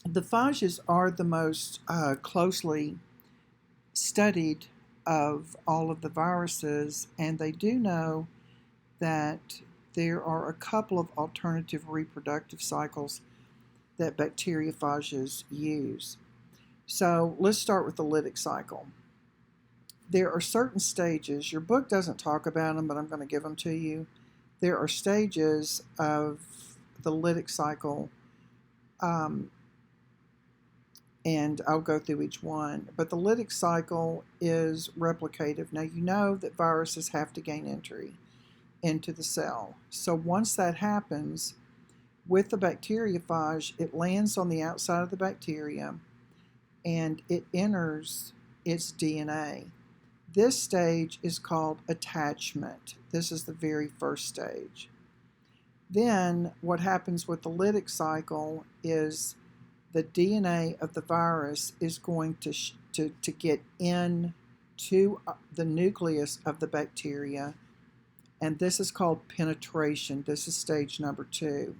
The phages are the most closely studied of all of the viruses, and they do know that there are a couple of alternative reproductive cycles that bacteriophages use. So let's start with the lytic cycle. There are certain stages, your book doesn't talk about them, but I'm going to give them to you. There are stages of the lytic cycle, um, and I'll go through each one. But the lytic cycle is replicative. Now, you know that viruses have to gain entry into the cell. So once that happens, with the bacteriophage, it lands on the outside of the bacteria and it enters its DNA. This stage is called attachment. This is the very first stage. Then what happens with the lytic cycle is the DNA of the virus is going to get into the nucleus of the bacteria, and this is called penetration. This is stage number 2.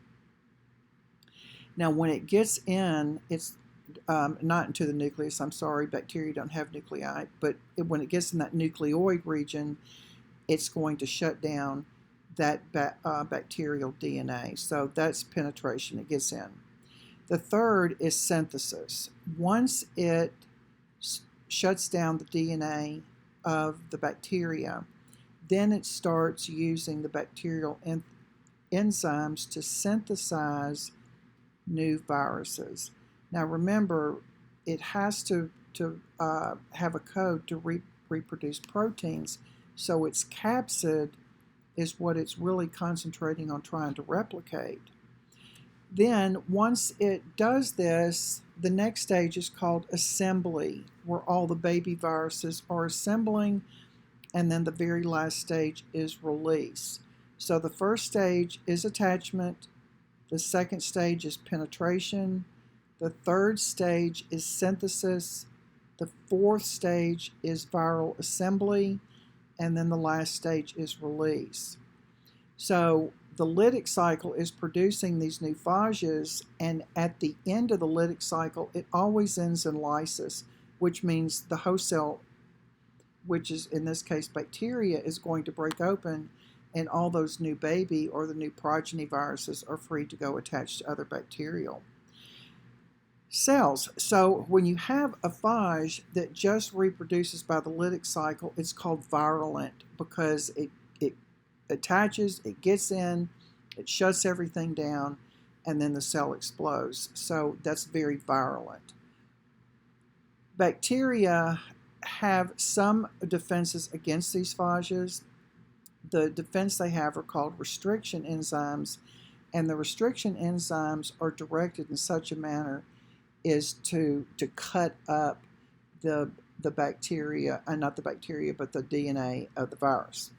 Now, when it gets in, it's not into the nucleus, I'm sorry, bacteria don't have nuclei, but when it gets in that nucleoid region, it's going to shut down that bacterial DNA. So that's penetration, it gets in. The third is synthesis. Once it shuts down the DNA of the bacteria, then it starts using the bacterial enzymes to synthesize new viruses. Now remember, it has to have a code to reproduce proteins, so its capsid is what it's really concentrating on trying to replicate. Then once it does this, the next stage is called assembly, where all the baby viruses are assembling, and then the very last stage is release. So the first stage is attachment, the second stage is penetration, the third stage is synthesis, the fourth stage is viral assembly, and then the last stage is release. So the lytic cycle is producing these new phages, and at the end of the lytic cycle, it always ends in lysis, which means the host cell, which is in this case bacteria, is going to break open, and all those new baby or the new progeny viruses are free to go attach to other bacterial cells. So when you have a phage that just reproduces by the lytic cycle, it's called virulent because it attaches, it gets in, it shuts everything down, and then the cell explodes. So that's very virulent. Bacteria have some defenses against these phages. The defense they have are called restriction enzymes, and the restriction enzymes are directed in such a manner is to cut up the bacteria, not the bacteria, but the DNA of the virus.